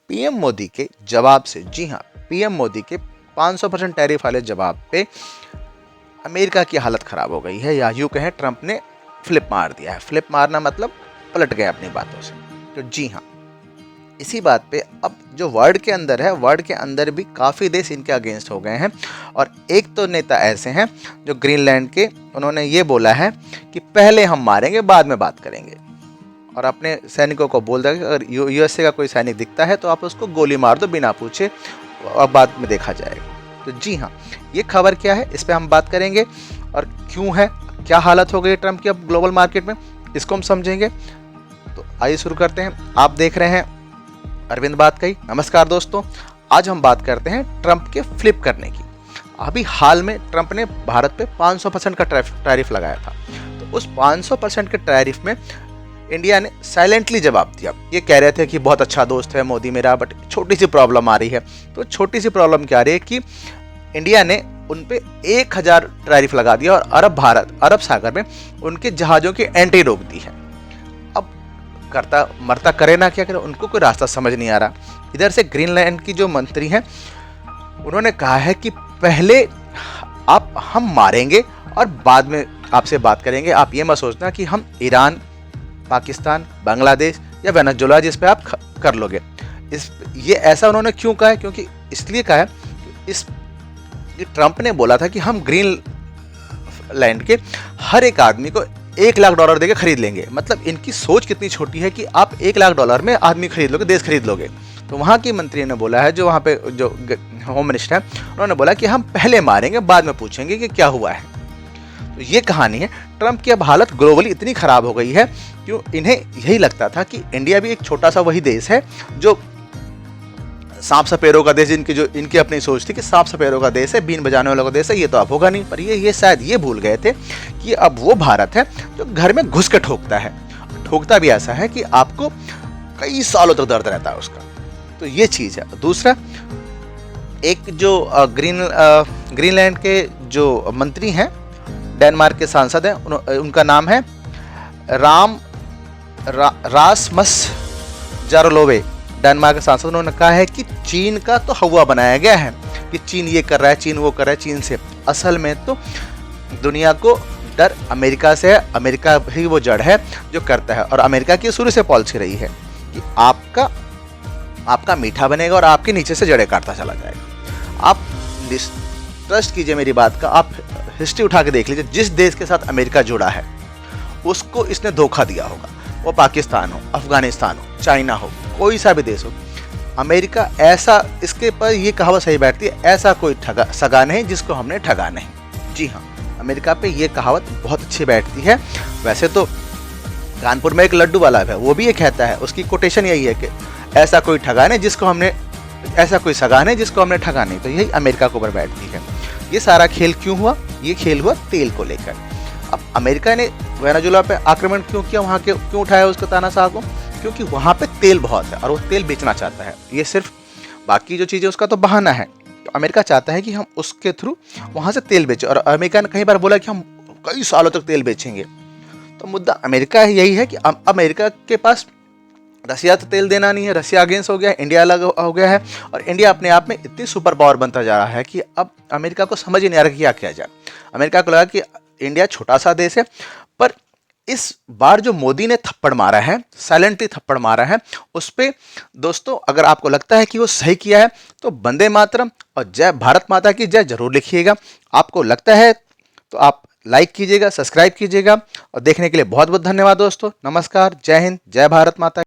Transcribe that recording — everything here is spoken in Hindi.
पीएम मोदी के जवाब से, जी हाँ, पीएम मोदी के 500% टैरिफ वाले जवाब पे अमेरिका की हालत खराब हो गई है, या यूँ कहें ट्रंप ने फ्लिप मार दिया है। फ्लिप मारना मतलब पलट गए अपनी बातों से। तो जी हाँ, इसी बात पे अब जो वर्ल्ड के अंदर है, वर्ल्ड के अंदर भी काफ़ी देश इनके अगेंस्ट हो गए हैं। और एक तो नेता ऐसे हैं जो ग्रीनलैंड के, उन्होंने ये बोला है कि पहले हम मारेंगे बाद में बात करेंगे, और अपने सैनिकों को बोल दिया कि अगर यूएसए का कोई सैनिक दिखता है तो आप उसको गोली मार दो बिना पूछे, और बाद में देखा जाएगा। तो जी हाँ, ये खबर क्या है, इस पर हम बात करेंगे, और क्यों है, क्या हालत हो गई ट्रंप की अब ग्लोबल मार्केट में, इसको हम समझेंगे। तो आइए शुरू करते हैं। आप देख रहे हैं अरविंद बात कही। नमस्कार दोस्तों, आज हम बात करते हैं ट्रंप के फ्लिप करने की। अभी हाल में ट्रंप ने भारत पे 500% का टैरिफ लगाया था। तो उस 500% के टैरिफ में इंडिया ने साइलेंटली जवाब दिया। ये कह रहे थे कि बहुत अच्छा दोस्त है मोदी मेरा, बट छोटी सी प्रॉब्लम आ रही है। तो छोटी सी प्रॉब्लम क्या आ रही है कि इंडिया ने उन पे 1000 टैरिफ लगा दिया और अरब सागर में उनके जहाज़ों की एंट्री रोक दी है। अब करता मरता करे ना क्या करे, उनको कोई रास्ता समझ नहीं आ रहा। इधर से ग्रीनलैंड की जो मंत्री हैं, उन्होंने कहा है कि पहले हम मारेंगे और बाद में आपसे बात करेंगे। आप ये मत सोचना कि हम ईरान, पाकिस्तान, बांग्लादेश या वेनेजुएला जिस पे आप कर लोगे। ये ऐसा उन्होंने क्यों कहा है? क्योंकि इसलिए कहा है, ट्रंप ने बोला था कि हम ग्रीनलैंड के हर एक आदमी को $1 लाख देके खरीद लेंगे। मतलब इनकी सोच कितनी छोटी है कि आप $1 लाख में आदमी खरीद लोगे, देश खरीद लोगे। तो वहाँ की मंत्री ने बोला है, जो वहाँ पे जो होम मिनिस्टर है, उन्होंने बोला कि हम पहले मारेंगे बाद में पूछेंगे कि क्या हुआ है। तो ये कहानी है। ट्रंप की अब हालत ग्लोबली इतनी खराब हो गई है क्यों, इन्हें यही लगता था कि इंडिया भी एक छोटा सा वही देश है जो सांप सपेरों का देश, इनकी अपनी सोच थी कि सांप सपेरों का देश है, बीन बजाने वालों का देश है, ये तो अब होगा नहीं। पर ये शायद ये भूल गए थे कि अब वो भारत है जो घर में घुस के ठोकता है। ठोकता भी ऐसा है कि आपको कई सालों तक दर्द रहता है उसका। तो ये चीज़ है। दूसरा, एक जो ग्रीनलैंड के जो मंत्री हैं, डेनमार्क के सांसद हैं, उनका नाम है रासमस जारलोवे, डेनमार्क के सांसद। उन्होंने कहा है कि चीन का तो हवा बनाया गया है कि चीन ये कर रहा है, चीन वो कर रहा है, चीन से। असल में तो दुनिया को डर अमेरिका से है। अमेरिका ही वो जड़ है जो करता है, और अमेरिका की शुरू से पॉलिसी रही है कि आपका मीठा बनेगा और आपके नीचे से जड़ें काटता चला जाएगा। आप ट्रस्ट कीजिए मेरी बात का, आप हिस्ट्री उठा के देख लीजिए, जिस देश के साथ अमेरिका जुड़ा है उसको इसने धोखा दिया होगा। वो पाकिस्तान हो, अफगानिस्तान हो, चाइना हो, कोई सा भी देश हो, अमेरिका ऐसा, इसके पर ये कहावत सही बैठती है, ऐसा कोई सगा नहीं जिसको हमने ठगा नहीं। जी हाँ, अमेरिका पे ये कहावत बहुत अच्छी बैठती है। वैसे तो कानपुर में एक लड्डू वाला है, वो भी ये कहता है, उसकी कोटेशन यही है कि ऐसा कोई ठगा नहीं जिसको हमने, ऐसा कोई सगा नहीं जिसको हमने ठगा नहीं। तो यही अमेरिका के ऊपर बैठती है। ये सारा खेल क्यों हुआ? ये खेल हुआ तेल को लेकर। अब अमेरिका ने वेनेजुएला पे आक्रमण क्यों किया, वहाँ के क्यों उठाया उसको तानाशाह को? क्योंकि वहाँ पे तेल बहुत है और वो तेल बेचना चाहता है। ये सिर्फ, बाकी जो चीज़ें उसका तो बहाना है। तो अमेरिका चाहता है कि हम उसके थ्रू वहाँ से तेल बेचें, और अमेरिका ने कई बार बोला कि हम कई सालों तक तेल बेचेंगे। तो मुद्दा अमेरिका यही है कि अमेरिका के पास रसिया तो तेल देना नहीं है, रसिया अगेंस्ट हो गया है, इंडिया अलग हो गया है, और इंडिया अपने आप में इतनी सुपर पावर बनता जा रहा है कि अब अमेरिका को समझ ही नहीं आ रहा कि क्या किया जाए। अमेरिका को लगा कि इंडिया छोटा सा देश है, पर इस बार जो मोदी ने थप्पड़ मारा है, साइलेंटली थप्पड़ मारा है, उस पर दोस्तों अगर आपको लगता है कि वो सही किया है तो वंदे मातरम और जय भारत माता की जय जरूर लिखिएगा। आपको लगता है तो आप लाइक कीजिएगा, सब्सक्राइब कीजिएगा, और देखने के लिए बहुत बहुत धन्यवाद दोस्तों। नमस्कार, जय हिंद, जय भारत माता।